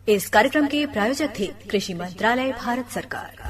इस कार्यक्रम के प्रायोजक थे कृषि मंत्रालय, भारत सरकार।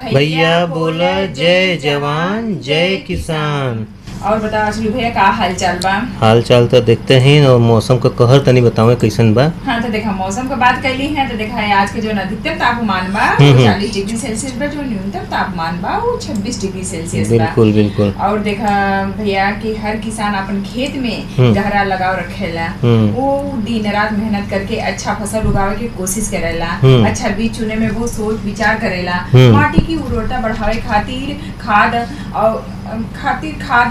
भैया बोला जय जवान जय किसान। और बताओ अश्विनी भैया का हाल चाल बा? हाल चाल तो देखते हैं और मौसम का कहर तनी बताओ कैसन बा। हाँ तो देखा मौसम का बात कैली है तो देखा है आज के जो अधिकतम तापमान बा वो 40 डिग्री सेल्सियस बा, जो न्यूनतम तापमान बा वो 26 डिग्री सेल्सियस बा। बिल्कुल बिल्कुल। और देखा भैया कि हर किसान अपन खेत में गहरा लगाव रखेला, वो दिन रात मेहनत करके अच्छा फसल उगावे की कोशिश करेला, अच्छा बीज चुने में वो सोच विचार करेला, माटी की उर्वरता बढ़ावे खातिर खाद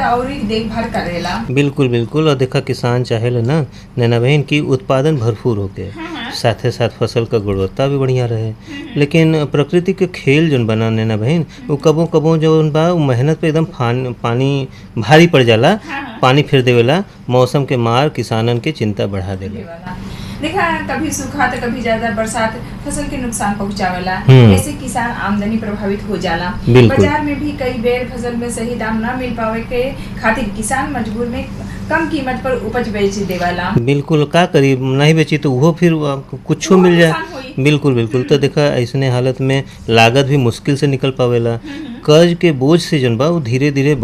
और देखभाल करेला। बिल्कुल बिल्कुल। और देखा किसान चाहेला ना नैना बहन की उत्पादन भरपूर होके साथे साथ फसल का गुणवत्ता भी बढ़िया रहे। लेकिन प्रकृति के खेल जोन बना नैना बहन वो कबो कबो जोन बा मेहनत पे एकदम पानी भारी पड़ जाला, पानी फिर देवेला, मौसम के मार किसानन के चिंता बढ़ा देला। देखा कभी सूखा तो कभी ज्यादा बरसात फसल के नुकसान पहुंचावेला, ऐसे किसान आमदनी प्रभावित हो जाला। बाजार में भी कई बेर फसल में सही दाम न मिल पावे के खातिर किसान मजबूर में कम कीमत पर उपज बेच देवाला। बिल्कुल, का करी नहीं बेची तो वो फिर कुछ मिल जाए। बिल्कुल बिल्कुल। तो देखा ऐसने हालत में लागत भी मुश्किल से निकल पावेला। कर्ज के बोझ से जन बा वो धीरे धीरे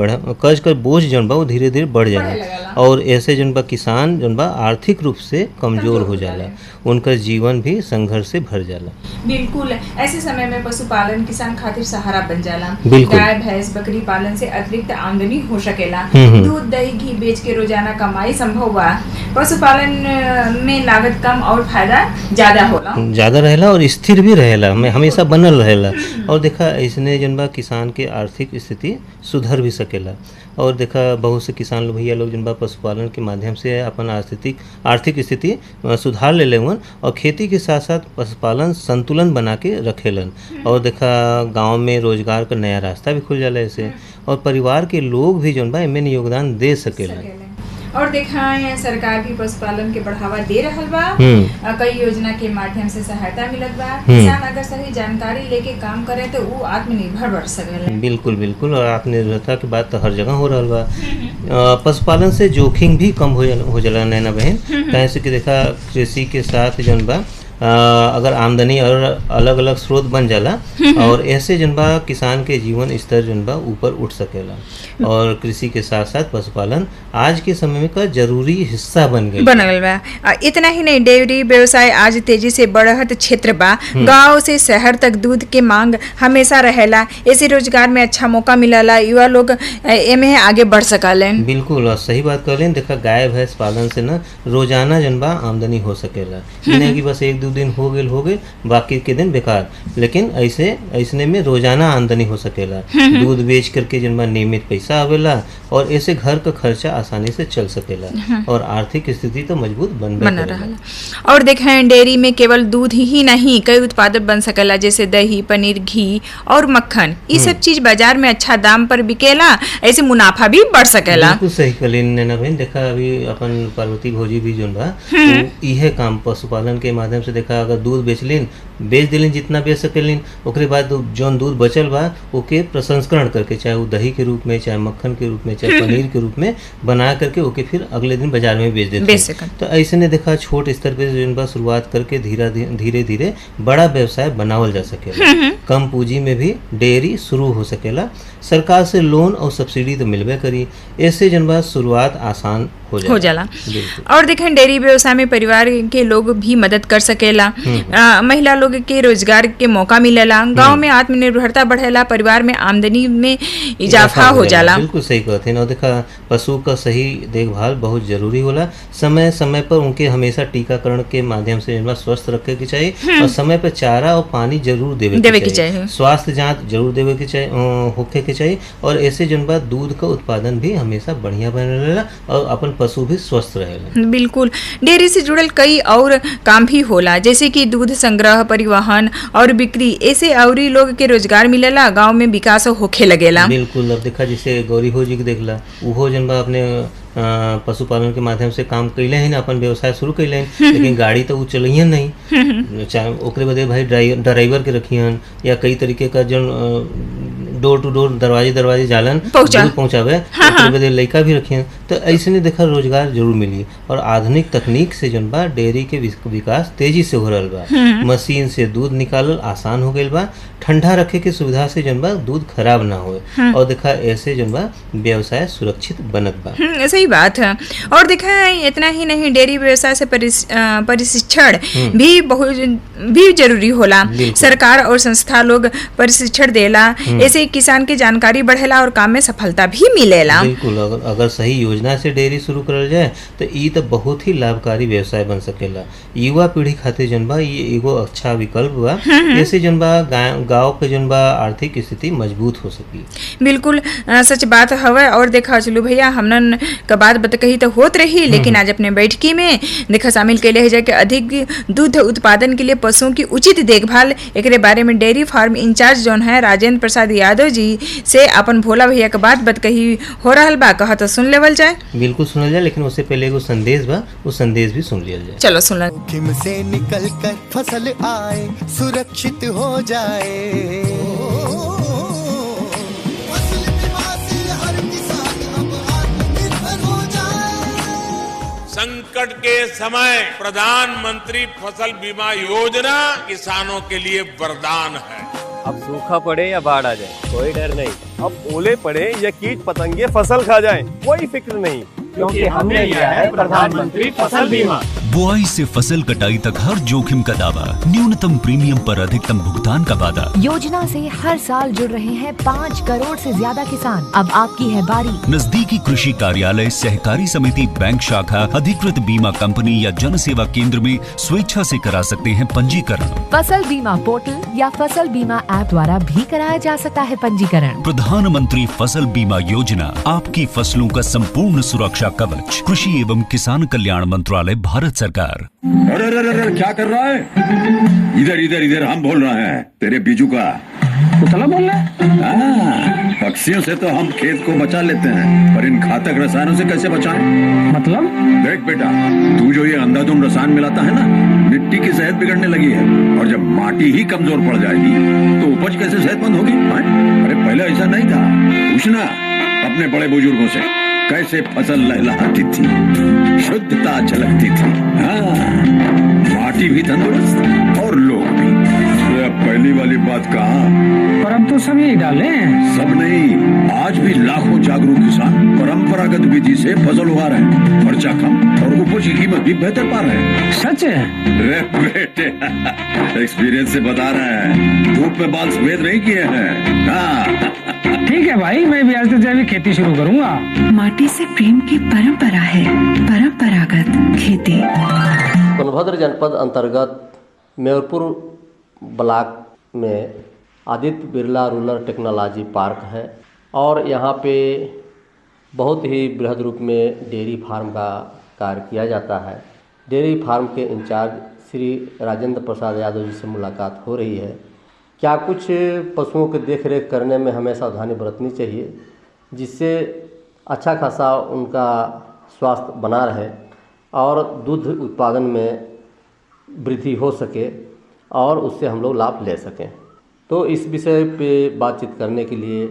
धीरे धीरे बढ़ जाला और ऐसे जन बा किसान जन बा आर्थिक रूप से कमजोर हो जाला, उनका जीवन भी संघर्ष से भर जाला। बिल्कुल, ऐसे समय में पशुपालन किसान खातिर सहारा बन जाला। बिल्कुल। गाय भैंस बकरी पालन से अतिरिक्त आमदनी हो सकेला, दूध दही घी बेच के रोजाना कमाई संभव बा। पशुपालन में लागत कम और फायदा ज्यादा रहेला और स्थिर भी रहेला, हमेशा बनल रहेला। और देखा ऐसने जन बा किसान के आर्थिक स्थिति सुधर भी सकेला। और देखा बहुत से किसान लोग भैया लोग जन बा पशुपालन के माध्यम से अपन आर्थिक स्थिति सुधार ले लेवन और खेती के साथ साथ पशुपालन संतुलन बना के रखेलन। और देखा गांव में रोजगार का नया रास्ता भी खुल जाला ऐसे, और परिवार के लोग भी जन बा एमें योगदान दे सकेला। और देखा सरकार भी पशुपालन के बढ़ावा दे रहल बा, कई योजना के माध्यम से सहायता मिलत बा। किसान अगर सही जानकारी लेके काम करे तो वो आत्मनिर्भर बन सकेला। बिल्कुल बिल्कुल। और आत्मनिर्भरता की बात तो हर जगह हो रहल बा। पशुपालन से जोखिम भी कम हो जाला नैना बहन, कैसे कि देखा कृषि के साथ जन बा अगर आमदनी और अलग अलग स्रोत बन जाला और ऐसे जनबा किसान के जीवन स्तर जनबा ऊपर उठ सकेला। और कृषि के साथ साथ पशुपालन आज के समय में का जरूरी हिस्सा बन गई बा। इतना ही नहीं, डेयरी व्यवसाय आज तेजी से बढ़त क्षेत्र बा। गांव से शहर तक दूध के मांग हमेशा रहेला, ऐसे रोजगार में अच्छा मौका मिलला, युवा लोग एमे आगे बढ़ सकलेन। बिल्कुल, और सही बात कहलेन। देखा गाय भैंस पालन से न रोजाना जनबा आमदनी हो सकेला, नहीं कि बस एक दो दिन हो गए बाकी के दिन बेकार। लेकिन ऐसने में रोजाना आमदनी हो सकेला, दूध बेच करके जनबा नियमित पैसा आवेला और ऐसे घर का खर्चा आसानी से चल सकेला और आर्थिक स्थिति तो मजबूत बन रहा। और देखें डेयरी में केवल दूध ही नहीं कई उत्पाद बन सकेला, जैसे दही पनीर घी और मक्खन। ये सब चीज बाजार में अच्छा दाम पर बिकेला, ऐसे मुनाफा भी बढ़ सकेला। बिल्कुल सही कहलिन नैना बहन। देखा अभी अपन पार्वती भौजी भी जोन बा इहे काम पशुपालन के माध्यम से देखा अगर दूध बेच दिलिन जितना बेच सकेलिन, ओकरे बाद जौन दूध बचल बा ओके प्रसंस्करण करके चाहे वो दही के रूप में चाहे मक्खन के रूप में चाहे पनीर के रूप में बना करके ओके फिर अगले दिन बाजार में बेच देते हैं। तो ऐसे ने देखा छोट स्तर पे जोन बा शुरुआत करके धीरे धीरे बड़ा व्यवसाय बनावल जा सकेला। कम पूंजी में भी डेयरी शुरू हो सकेला। सरकार से लोन और सब्सिडी तो मिलबे करी, ऐसे जनबा शुरुआत आसान हो जाला। और देखें डेयरी व्यवसाय में परिवार के लोग भी मदद कर सकेला। महिला लोग लोग के रोजगार के मौका मिलेला, गांव में आत्मनिर्भरता बढ़ेला, परिवार में आमदनी में इजाफा हो जाला। बिल्कुल सही कहते हैं। देखा पशु का सही देखभाल बहुत जरूरी होला। समय समय पर उनके हमेशा टीकाकरण के माध्यम से स्वस्थ रखे के चाहिए और समय पर चारा और पानी जरूर देवे के चाहिए। स्वास्थ्य जांच जरूर देवे के चाहिए होखे के चाहिए और ऐसे जनबा दूध का उत्पादन भी हमेशा बढ़िया बने रहेला और अपन पशु भी स्वस्थ रहेला। बिल्कुल, डेयरी से जुड़ल कई और काम भी होला, जैसे कि दूध संग्रह, परिवहन और बिक्री, ऐसे अउरी लोग के रोजगार मिलेला, गांव में विकास होखे लगेला। बिल्कुल। अब देखा जैसे गौरी भौजी के देखला, उहो जनबा अपने पशुपालन के माध्यम से काम कैले हैं, अपन व्यवसाय शुरू कैले हैं, लेकिन गाड़ी तो वो चलिए नहीं, चाहे ओकरे बदे भाई ड्राइवर के रखियन या कई तरीके का जो डोर टू डोर दरवाजे जालन पहुंचावे, ओकरे बदे लड़का भी रखियन। तो ऐसे ने देखा रोजगार जरूर मिली और आधुनिक तकनीक से जन बा डेयरी के विकास तेजी से हो रहल बा। मशीन से दूध निकालल आसान हो गईल बा, ठंडा रखे के सुविधा से जन बा दूध खराब ना होए और देखा ऐसे जन बा व्यवसाय सुरक्षित बनत बा। सही बात है। और देखा है इतना ही नहीं, डेयरी व्यवसाय से प्रशिक्षण भी बहुत भी जरूरी होला। सरकार और संस्था लोग प्रशिक्षण देला, ऐसे किसान के जानकारी बढ़ेला और काम में सफलता भी मिलेला। बिल्कुल। अगर सही योजना से डेयरी शुरू करल जाए तो ई तो बहुत ही लाभकारी व्यवसाय बन सकेला। युवा पीढ़ी खातिर जनबा ये एगो अच्छा विकल्प बा, जैसे जनबा गांव के जनबा आर्थिक स्थिति मजबूत हो सकी। बिल्कुल सच बात हवे। और देखा चलू भैया, हमन का बात कही तो होत रही, लेकिन आज अपने बैठकी में देखा शामिल कैले है कि अधिक दूध उत्पादन के लिए पशुओं की उचित देखभाल, एकरे बारे में डेयरी फार्म इंचार्ज जोन है राजेंद्र प्रसाद यादव जी से अपन भोला भैया के बात कही हो रहल बा। कहा तो सुन लेवल जाए। बिल्कुल सुनल जाए, लेकिन उससे पहले एगो संदेश बा, वो संदेश भी सुन लिया जाए। चलो सुन ले। जोखिम से निकल कर फसल आए, सुरक्षित हो जाए, फसल बीमा से हर किसान अब आत्मनिर्भर हो जाए। संकट के समय प्रधानमंत्री फसल बीमा योजना किसानों के लिए वरदान है। अब सूखा पड़े या बाढ़ आ जाए कोई डर नहीं, अब ओले पड़े या कीट पतंगे फसल खा जाए कोई फिक्र नहीं, क्योंकि हमने लिया है प्रधानमंत्री फसल बीमा। बुआई से फसल कटाई तक हर जोखिम का दावा, न्यूनतम प्रीमियम पर अधिकतम भुगतान का वादा। योजना से हर साल जुड़ रहे हैं 5 करोड़ से ज्यादा किसान। अब आपकी है बारी। नजदीकी कृषि कार्यालय, सहकारी समिति, बैंक शाखा, अधिकृत बीमा कंपनी या जन सेवा केंद्र में स्वेच्छा से करा सकते हैं पंजीकरण। फसल बीमा पोर्टल या फसल बीमा ऐप द्वारा भी कराया जा सकता है पंजीकरण। प्रधानमंत्री फसल बीमा योजना, आपकी फसलों का संपूर्ण सुरक्षा कवच। कृषि एवं किसान कल्याण मंत्रालय, भारत सरकार। अरे अरे अरे क्या कर रहा है? इधर इधर इधर हम बोल रहे हैं तेरे बीजू का। कुतला बोल रहा है? पक्षियों से तो हम खेत को बचा लेते हैं, पर इन घातक रसायनों से कैसे बचाएं? मतलब? देख बेटा, तू जो ये अंधाधुंध रसायन मिलाता है ना, मिट्टी की सेहत बिगड़ने लगी है और जब माटी ही कमजोर पड़ जाएगी तो उपज कैसे सेहतमंद होगी? अरे पहले ऐसा नहीं था, पूछना अपने बड़े बुजुर्गों से, कैसे फसल लहलहाती थी, शुद्धता झलकती थी। हाँ, माटी भी तंदुरुस्त और लोग भी। पहली वाली बात कहा, पर अब तो सब यही डाले हैं। सब नहीं, आज भी लाखों जागरूक किसान परंपरागत विधि से फसल उगा रहे हैं, खर्चा कम और उपज की कीमत भी बेहतर पा रहे हैं। सच है? रे बेटे, एक्सपीरियंस से बता रहे हैं, धूप में बाल सफेद नहीं किए हैं। हाँ। ठीक है भाई, मैं भी आज से जैविक खेती शुरू करूंगा। माटी से प्रेम की परंपरा है, परंपरागत खेती। सोनभद्र जनपद अंतर्गत मेयरपुर ब्लॉक में Aditya Birla rural technology park है और यहाँ पे बहुत ही बृहद रूप में डेयरी फार्म का कार्य किया जाता है। डेयरी फार्म के इंचार्ज श्री राजेंद्र प्रसाद यादव जी से मुलाकात हो रही है। क्या कुछ पशुओं की देखरेख करने में हमें सावधानी बरतनी चाहिए, जिससे अच्छा खासा उनका स्वास्थ्य बना रहे और दूध उत्पादन में वृद्धि हो सके और उससे हम लोग लाभ ले सकें। तो इस विषय पे बातचीत करने के लिए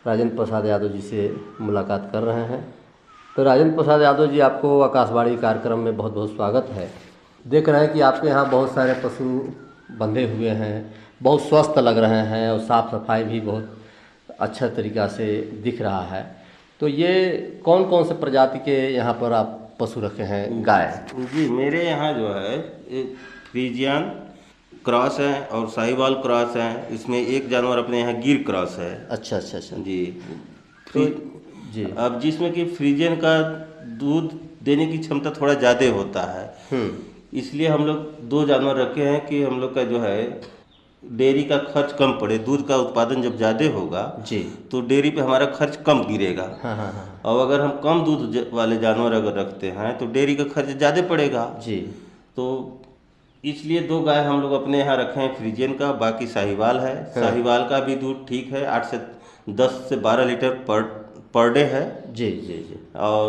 राजेंद्र प्रसाद यादव जी से मुलाकात कर रहे हैं। तो राजेंद्र प्रसाद यादव जी, आपको आकाशवाणी कार्यक्रम में बहुत बहुत स्वागत है। देख रहे हैं कि आपके यहाँ बहुत सारे पशु बंधे हुए हैं, बहुत स्वस्थ लग रहे हैं और साफ़ सफाई भी बहुत अच्छा तरीक़ा से दिख रहा है। तो ये कौन कौन से प्रजाति के यहाँ पर आप पशु रखे हैं? गाय जी, मेरे यहाँ जो है फ्रीजियन, क्रॉस है और साहिवाल क्रॉस है। इसमें एक जानवर अपने यहाँ गिर क्रॉस है। अच्छा अच्छा अच्छा जी। तो जी अब जिसमें कि फ्रीजियन का दूध देने की क्षमता थोड़ा ज़्यादा होता है, इसलिए हम लोग 2 जानवर रखे हैं कि हम लोग का जो है डेयरी का खर्च कम पड़े। दूध का उत्पादन जब ज़्यादा होगा जी तो डेयरी पे हमारा खर्च कम गिरेगा। हाँ हाँ हाँ। और अगर हम कम दूध वाले जानवर अगर रखते हैं तो डेयरी का खर्च ज़्यादा पड़ेगा जी। तो इसलिए 2 गाय हम लोग अपने यहाँ रखे हैं फ्रीजियन का, बाकी साहिवाल है। साहिवाल का भी दूध ठीक है, 8 से 10 से 12 लीटर पर डे है। जी जी जी। और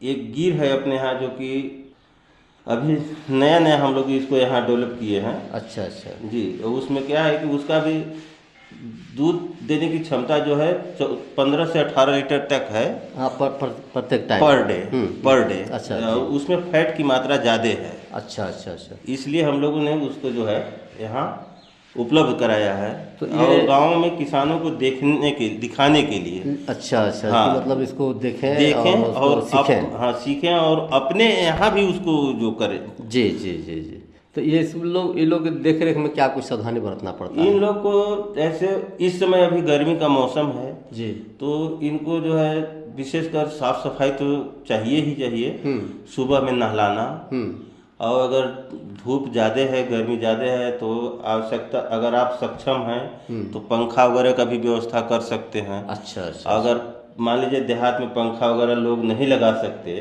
एक गिर है अपने यहाँ जो कि अभी नया नया हम लोग इसको यहाँ डेवलप किए हैं। अच्छा अच्छा जी। उसमें क्या है कि उसका भी दूध देने की क्षमता जो है 15 से 18 लीटर तक है। हाँ, प्रत्येक टाइम पर डे। अच्छा। उसमें फैट की मात्रा ज़्यादा है। अच्छा अच्छा अच्छा। इसलिए हम लोगों ने उसको जो है यहाँ उपलब्ध कराया है। तो और गांव में किसानों को दिखाने के लिए। अच्छा अच्छा। हाँ, मतलब इसको देखें और सीखें। हाँ सीखें और अपने यहाँ भी उसको जो करें। जी जी जी जी। तो ये लोग देख रेख में क्या कुछ सावधानी बरतना पड़ता है? इन लोग को ऐसे इस समय अभी गर्मी का मौसम है जी, तो इनको जो है विशेषकर साफ सफाई तो चाहिए ही चाहिए। सुबह में नहलाना, और अगर धूप ज़्यादा है, गर्मी ज़्यादा है तो आवश्यकता अगर आप सक्षम हैं तो पंखा वगैरह का भी व्यवस्था कर सकते हैं। अच्छा अच्छा। अगर मान लीजिए देहात में पंखा वगैरह लोग नहीं लगा सकते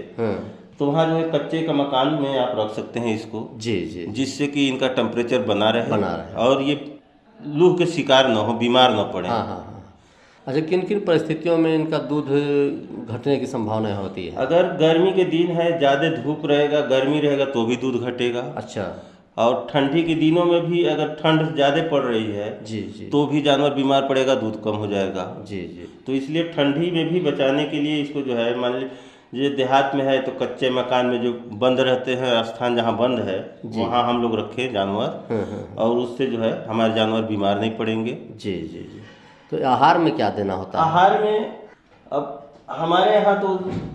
तो वहाँ जो है कच्चे का मकान में आप रख सकते हैं इसको। जी जी। जिससे कि इनका टेम्परेचर बना रहे और ये लू के शिकार न हो, बीमार न पड़े। हाँ हाँ हाँ। अच्छा, किन किन परिस्थितियों में इनका दूध घटने की संभावना होती है? अगर गर्मी के दिन है, ज़्यादा धूप रहेगा, गर्मी रहेगा तो भी दूध घटेगा। अच्छा। और ठंडी के दिनों में भी अगर ठंड ज़्यादा पड़ रही है जी जी तो भी जानवर बीमार पड़ेगा, दूध कम हो जाएगा। जी जी। तो इसलिए ठंडी में भी बचाने के लिए इसको जो है मान लीजिए देहात में है तो कच्चे मकान में जो बंद रहते हैं, स्थान जहाँ बंद है वहाँ हम लोग रखें जानवर, और उससे जो है हमारे जानवर बीमार नहीं पड़ेंगे। जी जी जी। तो आहार में क्या देना होता है? आहार में अब हमारे यहाँ तो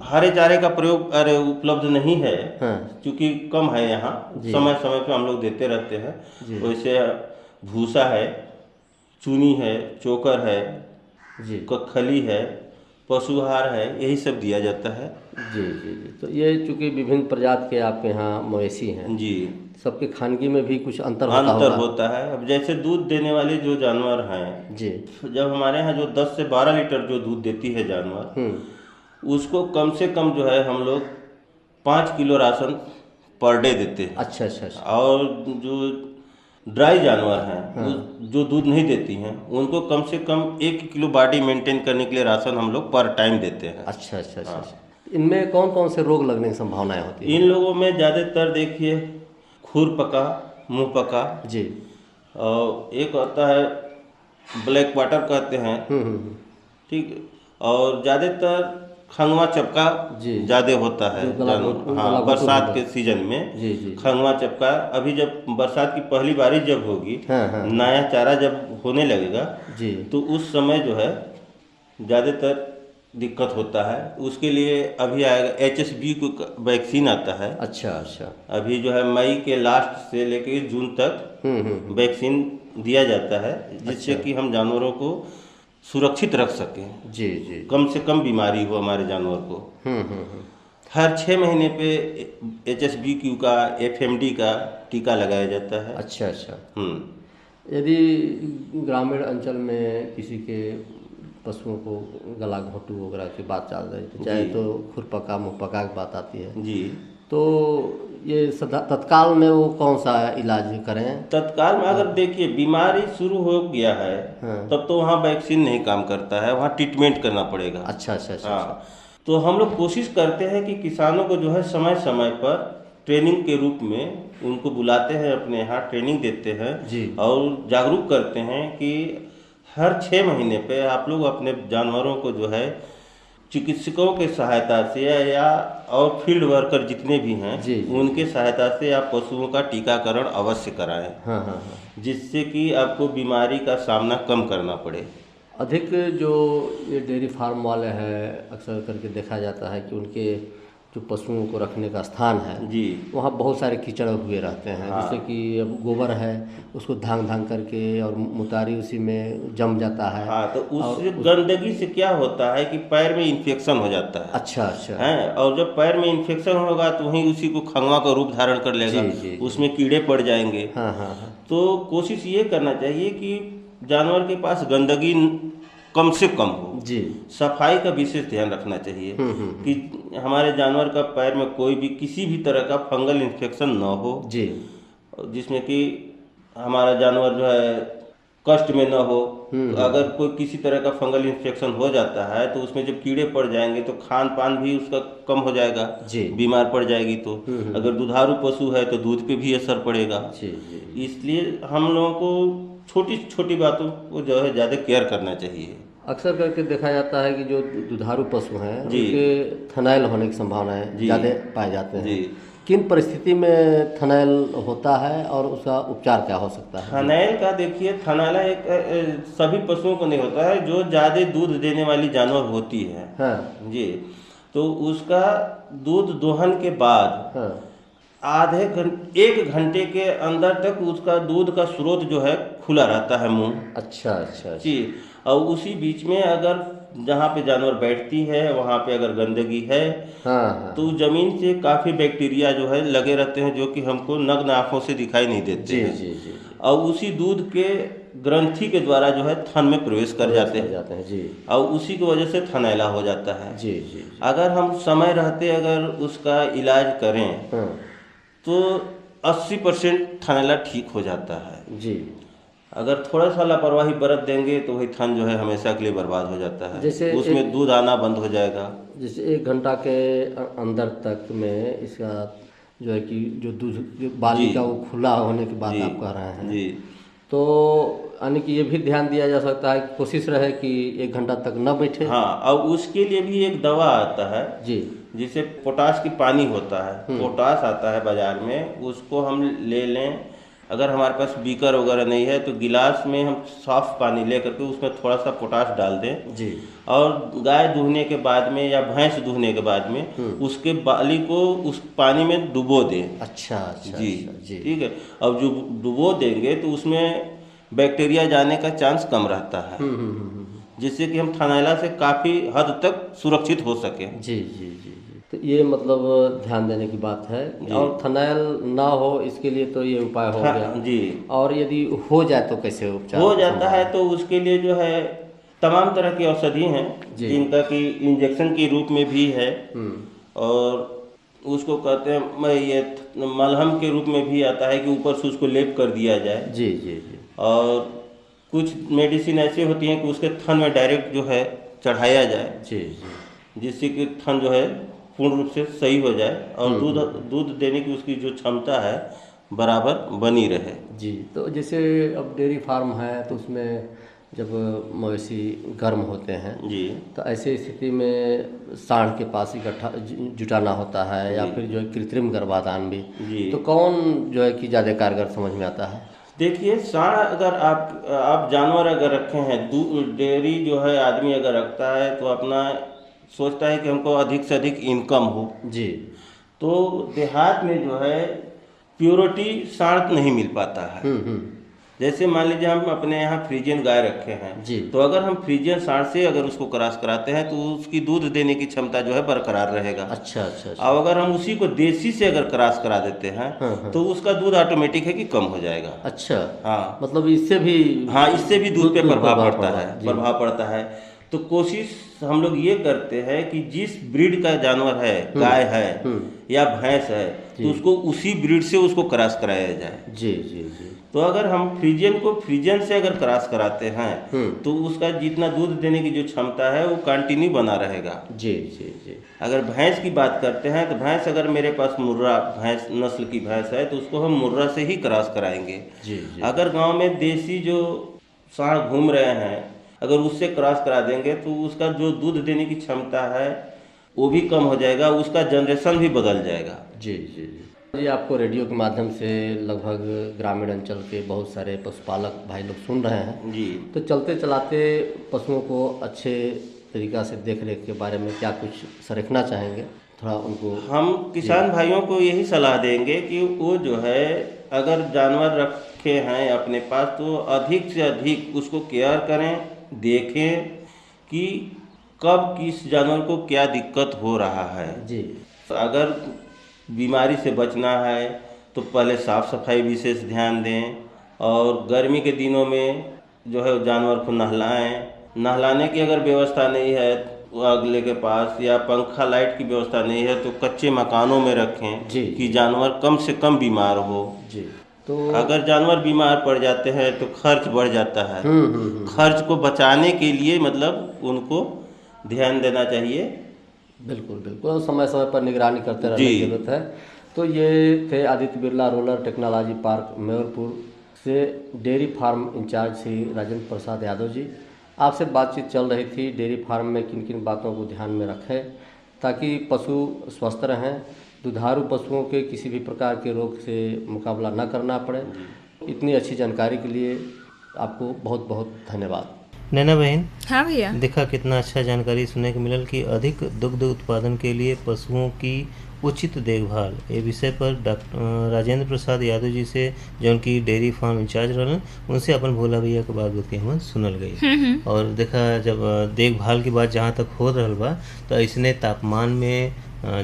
हरे चारे का प्रयोग उपलब्ध नहीं है क्योंकि कम है यहाँ। समय समय पे हम लोग देते रहते हैं। वैसे भूसा है, चूनी है, चोकर है, खली है, पशु आहार है, यही सब दिया जाता है। जी जी जी। तो ये चूँकि विभिन्न प्रजाति के आपके यहाँ मवेशी हैं जी, सबके खानगी में भी कुछ अंतर होता है। अब जैसे दूध देने वाले जो जानवर हैं जी, जब हमारे यहाँ जो 10 से 12 लीटर जो दूध देती है जानवर, उसको कम से कम जो है हम लोग 5 किलो राशन पर डे देते हैं। अच्छा अच्छा अच्छा। और जो ड्राई जानवर हैं जो दूध नहीं देती हैं उनको कम से कम 1 किलो बॉडी मेंटेन करने के लिए राशन हम लोग पर टाइम देते हैं। अच्छा अच्छा अच्छा। इनमें कौन कौन से रोग लगने की संभावनाएं होती है? इन लोगों में ज़्यादातर देखिए खुर पका, मुंह पका जी, और एक होता है ब्लैक वाटर कहते हैं, ठीक, और ज़्यादातर खंगवा चपका ज़्यादा होता है। हाँ, बरसात के सीजन में खंगवा चपका। अभी जब बरसात की पहली बारिश जब होगी, नया चारा जब होने लगेगा तो उस समय जो है ज़्यादातर दिक्कत होता है। उसके लिए अभी आएगा HSV को वैक्सीन आता है। अच्छा अच्छा। अभी जो है मई के लास्ट से लेके जून तक वैक्सीन दिया जाता है, जिससे कि हम जानवरों को सुरक्षित रख सकें। जी जी। कम से कम बीमारी हो हमारे जानवर को। हर 6 महीने पे HSV का, FMD का टीका लगाया जाता है। अच्छा अच्छा। यदि ग्रामीण अंचल में किसी के पशुओं को गला घोटू वगैरह की बात चल रही है, चाहे तो खुरपका मुँहपका की बात आती है जी, तो ये तत्काल में वो कौन सा इलाज करें? तत्काल में अगर देखिए बीमारी शुरू हो गया है तब तो वहाँ वैक्सीन नहीं काम करता है, वहाँ ट्रीटमेंट करना पड़ेगा। अच्छा अच्छा अच्छा। हाँ, तो हम लोग कोशिश करते हैं कि किसानों को जो है समय समय पर ट्रेनिंग के रूप में उनको बुलाते हैं, अपने यहाँ ट्रेनिंग देते हैं और जागरूक करते हैं कि हर 6 महीने पे आप लोग अपने जानवरों को जो है चिकित्सकों के सहायता से या और फील्ड वर्कर जितने भी हैं उनके सहायता से आप पशुओं का टीकाकरण अवश्य कराएं। जिससे कि आपको बीमारी का सामना कम करना पड़े। अधिक जो ये डेयरी फार्म वाले हैं अक्सर करके देखा जाता है कि उनके जो पशुओं को रखने का स्थान है जी, वहाँ बहुत सारे कीचड़ हुए रहते हैं। हाँ। जैसे कि अब गोबर है, उसको धांग धांग करके और मुतारी उसी में जम जाता है। हाँ, तो उस गंदगी से क्या होता है कि पैर में इन्फेक्शन हो जाता है। अच्छा है, और जब पैर में इन्फेक्शन होगा तो वहीं उसी को खंगवा का रूप धारण कर लेगा। जी। उसमें कीड़े पड़ जाएंगे। हाँ। तो कोशिश ये करना चाहिए कि जानवर के पास गंदगी कम से कम हो जी। सफाई का विशेष ध्यान रखना चाहिए कि हमारे जानवर का पैर में कोई भी किसी भी तरह का फंगल इन्फेक्शन न हो जी, जिसमें कि हमारा जानवर जो है कष्ट में न हो। अगर कोई किसी तरह का फंगल इन्फेक्शन हो जाता है तो उसमें जब कीड़े पड़ जाएंगे तो खान पान भी उसका कम हो जाएगा जी। बीमार पड़ जाएगी। तो अगर दुधारू पशु है तो दूध पे भी असर पड़ेगा। जी। इसलिए हम लोगों को छोटी छोटी बातों को जो है ज़्यादा केयर करना चाहिए। अक्सर करके देखा जाता है कि जो दुधारू पशु हैं जी। उनके थनैल होने की संभावनाएं जी। ज़्यादा पाए जाते हैं। जी। किन परिस्थिति में थनैल होता है और उसका उपचार क्या हो सकता है? थनैल का देखिए, थनैला एक सभी पशुओं को नहीं होता है, जो ज़्यादा दूध देने वाली जानवर होती है। हाँ। जी, तो उसका दूध दोहन के बाद एक घंटे के अंदर तक उसका दूध का स्रोत जो है खुला रहता है मुंह। अच्छा। जी, और उसी बीच में अगर जहाँ पे जानवर बैठती है वहाँ पे अगर गंदगी है तो जमीन से काफ़ी बैक्टीरिया जो है लगे रहते हैं, जो कि हमको नग्न आँखों से दिखाई नहीं देते हैं। जी। और उसी दूध के ग्रंथि के द्वारा जो है थन में प्रवेश कर जाते हैं जी। और उसी की वजह से थनैला हो जाता है। जी। अगर हम समय रहते अगर उसका इलाज करें तो 80% थनैला ठीक हो जाता है। जी। अगर थोड़ा सा लापरवाही बरत देंगे तो वही थन जो है हमेशा के लिए बर्बाद हो जाता है। जैसे उसमें दूध आना बंद हो जाएगा। जैसे 1 घंटा के अंदर तक में इसका जो है कि जो दूध बाली का वो खुला होने की बात आप कह रहे हैं जी, तो यानी कि ये भी ध्यान दिया जा सकता है, कोशिश रहे कि 1 घंटा तक न बैठे। हाँ, और उसके लिए भी एक दवा आता है जी, जिसे पोटाश की पानी होता है, पोटाश आता है बाजार में, उसको हम ले लें। अगर हमारे पास बीकर वगैरह नहीं है तो गिलास में हम साफ पानी ले करके उसमें थोड़ा सा पोटाश डाल दें जी, और गाय दूहने के बाद में या भैंस दूहने के बाद में उसके बाली को उस पानी में डुबो दें। अच्छा जी, ठीक है। अब जो डुबो देंगे तो उसमें बैक्टीरिया जाने का चांस कम रहता है, जिससे कि हम थनैला से काफ़ी हद तक सुरक्षित हो सके। जी जी जी, तो ये मतलब ध्यान देने की बात है। और थनैल ना हो इसके लिए तो ये उपाय हो गया जी। और यदि हो जाए तो कैसे उपचार हो जाता है? तो उसके लिए जो है तमाम तरह की औषधि हैं, जिनका कि इंजेक्शन के रूप में भी है और उसको कहते हैं ये मलहम के रूप में भी आता है कि ऊपर से उसको लेप कर दिया जाए। जी जी जी। और कुछ मेडिसिन ऐसी होती हैं कि उसके थन में डायरेक्ट जो है चढ़ाया जाए। जी जी, जिससे कि थन जो है पूर्ण रूप से सही हो जाए और दूध देने की उसकी जो क्षमता है बराबर बनी रहे। जी, तो जैसे अब डेयरी फार्म है तो उसमें जब मवेशी गर्म होते हैं जी, तो ऐसे स्थिति में सांड के पास इकट्ठा जुटाना होता है या फिर जो है कृत्रिम गर्भाधान भी जी, तो कौन जो है कि ज़्यादा कारगर समझ में आता है? देखिए, सांड अगर आप जानवर अगर रखे हैं, डेयरी जो है आदमी अगर रखता है तो अपना सोचता है कि हमको अधिक से अधिक इनकम हो जी, तो देहात में जो है प्योरिटी सांड नहीं मिल पाता है। जैसे मान लीजिए हम अपने यहाँ फ्रीजियन गाय रखे हैं जी, तो अगर हम फ्रीजियन सांड से अगर उसको क्रॉस कराते हैं तो उसकी दूध देने की क्षमता जो है बरकरार रहेगा। अच्छा अच्छा, और अगर हम उसी को देसी से अगर क्रॉस करा देते हैं तो उसका दूध ऑटोमेटिक है कि कम हो जाएगा। अच्छा, हाँ, मतलब इससे भी इससे भी दूध पे प्रभाव पड़ता है। तो कोशिश हम लोग ये करते हैं कि जिस ब्रीड का जानवर है, गाय है या भैंस है, तो उसको उसी ब्रीड से उसको क्रॉस कराया जाए। जी जी जी। तो अगर हम फ्रीजियन को फ्रीजियन से अगर क्रॉस कराते हैं तो उसका जितना दूध देने की जो क्षमता है वो कंटिन्यू बना रहेगा। जी जी जी। अगर भैंस की बात करते हैं तो भैंस अगर मेरे पास मुर्रा भैंस नस्ल की भैंस है तो उसको हम मुर्रा से ही क्रॉस कराएंगे। जी जी। अगर गांव में देसी जो सांड घूम रहे हैं अगर उससे क्रॉस करा देंगे तो उसका जो दूध देने की क्षमता है वो भी कम हो जाएगा, उसका जनरेशन भी बदल जाएगा। जी जी जी। जी, आपको रेडियो के माध्यम से लगभग ग्रामीण अंचल के बहुत सारे पशुपालक भाई लोग सुन रहे हैं जी, तो चलते चलाते पशुओं को अच्छे तरीक़ा से देख रेख के बारे में क्या कुछ सरखना चाहेंगे? थोड़ा उनको हम किसान भाइयों को यही सलाह देंगे कि वो जो है अगर जानवर रखे हैं अपने पास तो अधिक से अधिक उसको केयर करें, देखें कि कब किस जानवर को क्या दिक्कत हो रहा है जी। अगर बीमारी से बचना है तो पहले साफ सफाई विशेष ध्यान दें, और गर्मी के दिनों में जो है जानवर को नहलाने की अगर व्यवस्था नहीं है अगले के पास, या पंखा लाइट की व्यवस्था नहीं है तो कच्चे मकानों में रखें कि जानवर कम से कम बीमार हो जी। तो अगर जानवर बीमार पड़ जाते हैं तो खर्च बढ़ जाता है। खर्च को बचाने के लिए मतलब उनको ध्यान देना चाहिए। बिल्कुल बिल्कुल, समय समय पर निगरानी करते रहने की जरूरत है। तो ये थे Aditya Birla rural technology park Mayerpur से dairy farm in charge Shri Rajendra Prasad Yadav ji. आपसे बातचीत चल रही थी डेयरी फार्म में किन किन बातों को ध्यान में रखें ताकि पशु स्वस्थ रहें, दुधारू पशुओं के किसी भी प्रकार के रोग से मुकाबला न करना पड़े। इतनी अच्छी जानकारी के लिए आपको बहुत बहुत धन्यवाद। नैना बहन, हाँ भैया, देखा कितना अच्छा जानकारी सुनने को मिलल कि अधिक दुग्ध उत्पादन के लिए पशुओं की उचित देखभाल ये विषय पर डॉक्टर राजेंद्र प्रसाद यादव जी से जो उनकी डेयरी फार्म इंचार्ज रहन उनसे अपन भोला भैया के बात बतिया हम सुनल गई। और देखा जब देखभाल की बात जहाँ तक हो रहल बा तो इसने तापमान में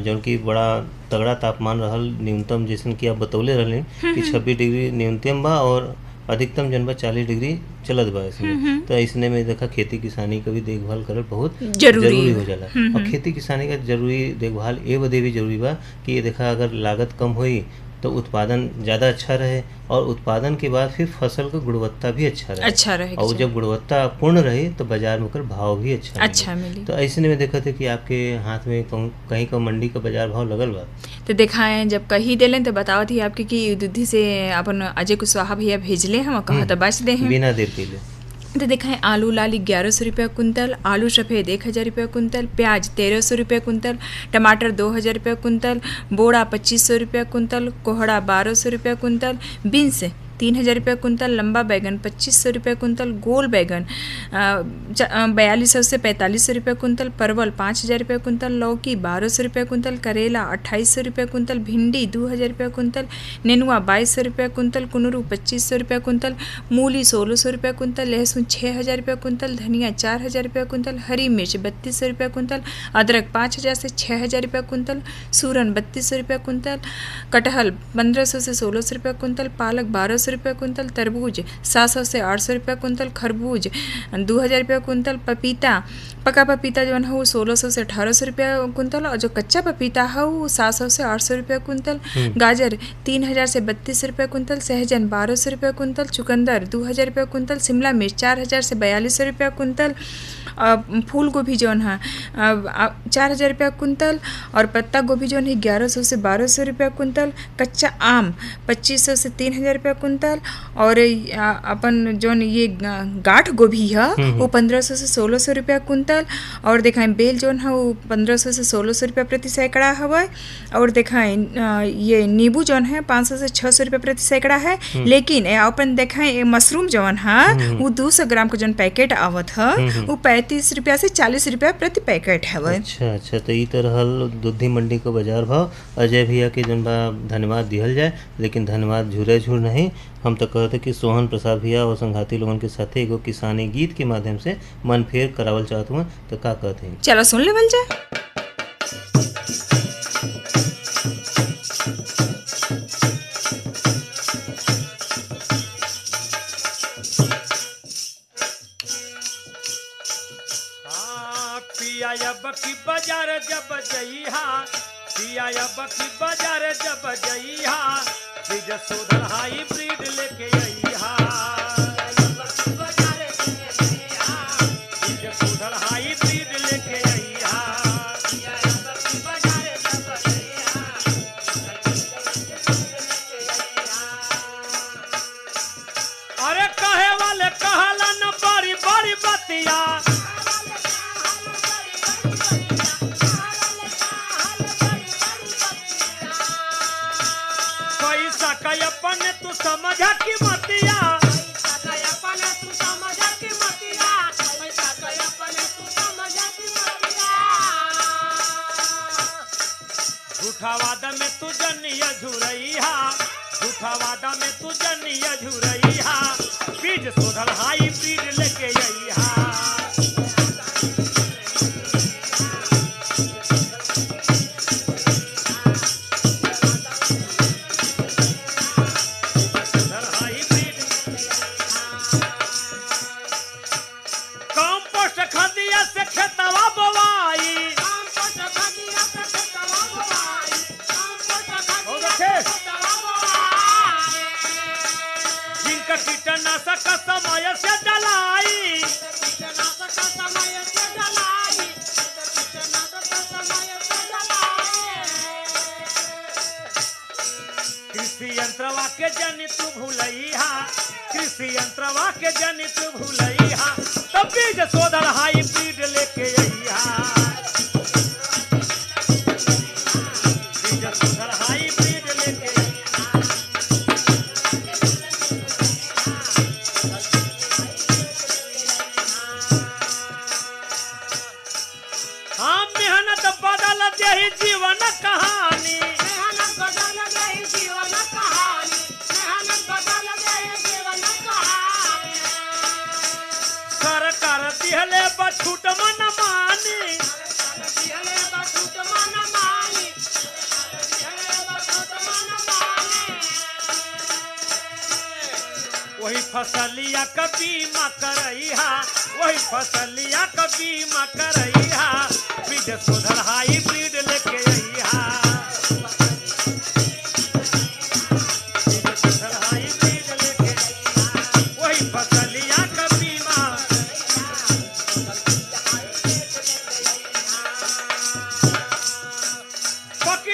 जो कि बड़ा तगड़ा तापमान रहल, न्यूनतम जैसन कि आप बतौले रहले कि 26 डिग्री न्यूनतम बा और अधिकतम जन बा 40 डिग्री चलत बा इसमें। तो इसने में देखा खेती किसानी का भी देखभाल करल बहुत जरूरी हो जाला। और खेती किसानी का जरूरी देखभाल ये बदे भी जरूरी बा कि ये देखा अगर लागत कम हुई तो उत्पादन ज़्यादा अच्छा रहे और उत्पादन के बाद फिर फसल का गुणवत्ता भी अच्छा रहे और जब गुणवत्ता पूर्ण रहे तो बाजार में कर भाव भी अच्छा मिले। तो ऐसे में देखा थे कि आपके हाथ में कहीं का मंडी का बाजार भाव लगल बा तो दिखाएं जब कही दिलें तो बताओ थी आपके कि दुधी से अपन अजय कुशवाहा भैया भेजले हम कहा तो बच दे बिना देर के लिए। तो दिखाएं आलू लाल 1100 रुपया कुंतल, आलू सफ़ेद 1000 रुपया कुंतल, प्याज 1300 रुपया कुंतल, टमाटर 2000 रुपया कुंतल, बोड़ा 2500 रुपया कुंतल, कोहड़ा 1200 रुपया कुंतल, बीन्स 3000 रुपया कुंतल, लंबा बैगन 2500 रुपया कुंतल, गोल बैगन 4200 से 4500 रुपया कुंतल, परवल 5000 रुपया कुंतल, लौकी 1200 रुपया कुंतल, करेला 2800 रुपया कुंतल, भिंडी 2000 रुपया कुंतल, नेनुआ 2200 रुपया कुंतल, कुनरू 2500 रुपया कुंतल, मूली 1600 रुपया कुंतल, लहसुन 6000 रुपया कुंतल, धनिया 4000 रुपया कुंतल, हरी मिर्च 3200 रुपया कुंतल, अदरक 5000 से 6000 रुपया कुंतल, सूरन 3200 रुपया कुंतल, कटहल 1500 से 1600 रुपया कुंतल, पालक 1200 रुपया कुंतल, तरबूज 700 से 800 रुपया कुंतल, खरबूज 2000 रुपया कुंतल, पपीता पका पपीता जो है वो 1600 से 1800 रुपया कुंतल और जो कच्चा पपीता है वो 700 से 800 रुपया कुंतल, गाजर 3000 से 3200 रुपया कुंतल, सहजन 1200 रुपया कुंतल, चुकंदर 2000 रुपया कुंतल, शिमला मिर्च 4000 से 4200 रुपया कुंतल, फूल गोभी जो है 4000 रुपया कुंतल और पत्ता गोभी जो है 1100 से 1200 रुपया कुंतल, कच्चा आम 2500 से 3000 रुपया कुंतल और अपन जो ये गाठ गोभी है वो 1500 से 1600 रुपया कुंतल और दिखाएं बेल जो है वो 1500 से 1600 रुपया प्रति सैकड़ा है और दिखाएं ये नींबू जो है 500 से 600 रुपया प्रति सैकड़ा है। लेकिन अपन देखें मशरूम जो है वो 200 ग्राम का जो पैकेट आवत है वो 35 रुपया से 40 रुपया प्रति पैकेट है। अच्छा तो ई तरह दूधी मंडी का बाजार भाव अजय भैया के जन बा धन्यवाद दिहल जाए, लेकिन धन्यवाद झूरे झूर नहीं। हम तो कहते कि सोहन प्रसाद भैया और संघाती लोगों के साथ एगो किसानी गीत के माध्यम से मन फेर करावल चाहत हुआ तो का कहते हैं, चलो सुन लेवल जाए। बकी बाजार जब जइहा पिया बकी बाजार जब जइहा बीज शोधन हाइब्रिड लेके अइहा बीज शोधन हाइब्रिड लेके अइहा अरे कहे वाले कहला न बड़ी बड़ी बतिया अपने तू समझा की मतिया अपने तू समझा की मतिया अपने तू समझा की मतिया झूठा वादा में तू जनिया झुरैया, झूठा वादा में तू जनिया झुरैया, बीज शोधल हाइब्रिड लेके अइहा। कीटनाशक समय से डलाई, कृषि यंत्रवा के जनि तू भूलैहा, कृषि यंत्रवा के जनि तू भूलैहा, तब बीज शोधल हाइब्रिड लेके अइहा। बीज शोधल हाइब्रिड लेके बदल दे जीवन कहानी, मेहनत बदल दे जीवन कहानी, मेहनत बदल दे जीवन कहानी। सरकार दिहले बछूट मन मानी, दिहले बछूट मन मानी, दिहले बछूट मन मानी। वही फसलिया का बीमा करैहा, वही फसलिया का बीमा करैहा, बीज शोधल हाइब्रिड लेके अइहा। बीज शोधल हाइब्रिड लेके अइहा, वही फसलिया का बीमा। पक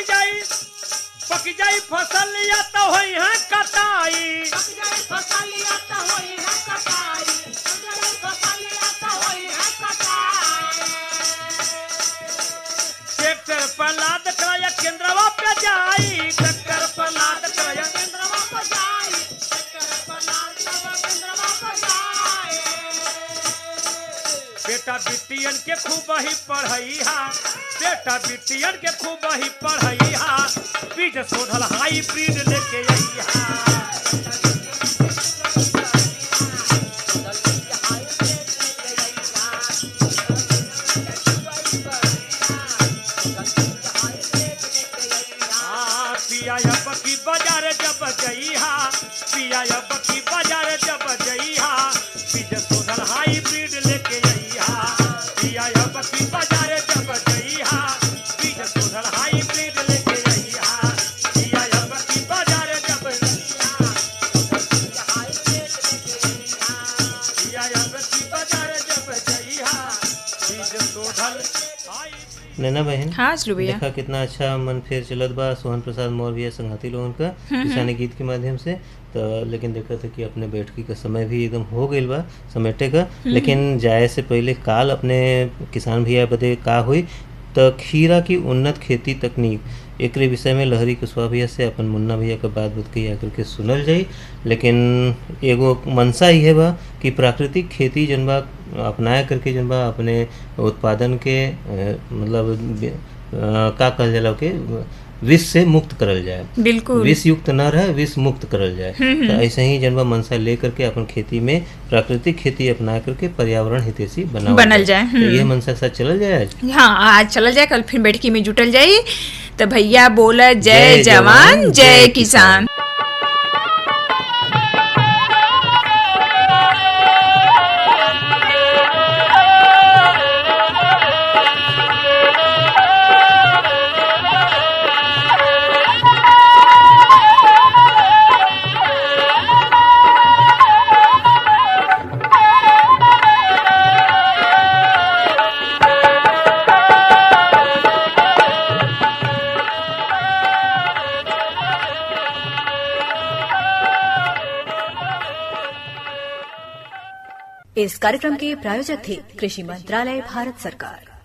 जाई फसलिया तो होई है कटाई, पक जाई फसलिया तो होई है कटाई, पक जाई फसलिया तो होई है कटाई। ट्रैक्टर पर लाद क्रय केंद्रवा पे जाई, ट्रैक्टर पर लाद क्रय केंद्रवा पे जाई, ट्रैक्टर पर लाद क्रय केंद्रवा पे जाई। बेटा बिटियन के खूब ही पढ़ैहा, बेटा बिटियन के खूब ही पढ़ैहा, बीज शोधल हाइब्रिड लेके अइहा। बकी बाजार जब जइहा, पिया बकी बाजार जब जइहा, बीज शोधल हाइब्रिड लेके अइहा। पिया बकी बाजार जब जइहा, बीज शोधल हाइब्रिड लेके अइहा। पिया बकी बाजार जब जइहा, पिया बकी बाजार जब जइहा, बीज शोधल। नैना बहन, हाँ भैया, देखा कितना अच्छा मन फेर चलत बा सोहन प्रसाद मौर्य भैया संघाती लोगन का किसानी गीत के माध्यम से। तो लेकिन देखा था कि अपने बैठकी का समय भी एकदम हो गई बा समेटे का, लेकिन जाए से पहले काल अपने किसान भैया बदे का हुई तो खीरा की उन्नत खेती तकनीक एक विषय में लहरी कुशवाहा भैया से अपन मुन्ना भैया का बात बतकई आकर के सुनल जाई। लेकिन एगो मनसा ही है बा कि प्राकृतिक खेती जन बा अपनाया करके जन बा अपने उत्पादन के मतलब का कहल जाला के विष से मुक्त करल जाए, बिल्कुल विष युक्त न रहे, विष मुक्त करल जाए। तो ऐसे ही जनबा मनसा ले करके अपन खेती में प्राकृतिक खेती अपना करके पर्यावरण हितैषी बनल जाए। तो ये मनसा के साथ चलल जाए आज। हाँ, आज चलल जाए, कल फिर बैठकी में जुटल जाए। तो भैया बोला जय जवान जय किसान। इस कार्यक्रम के प्रायोजक थे कृषि मंत्रालय भारत सरकार।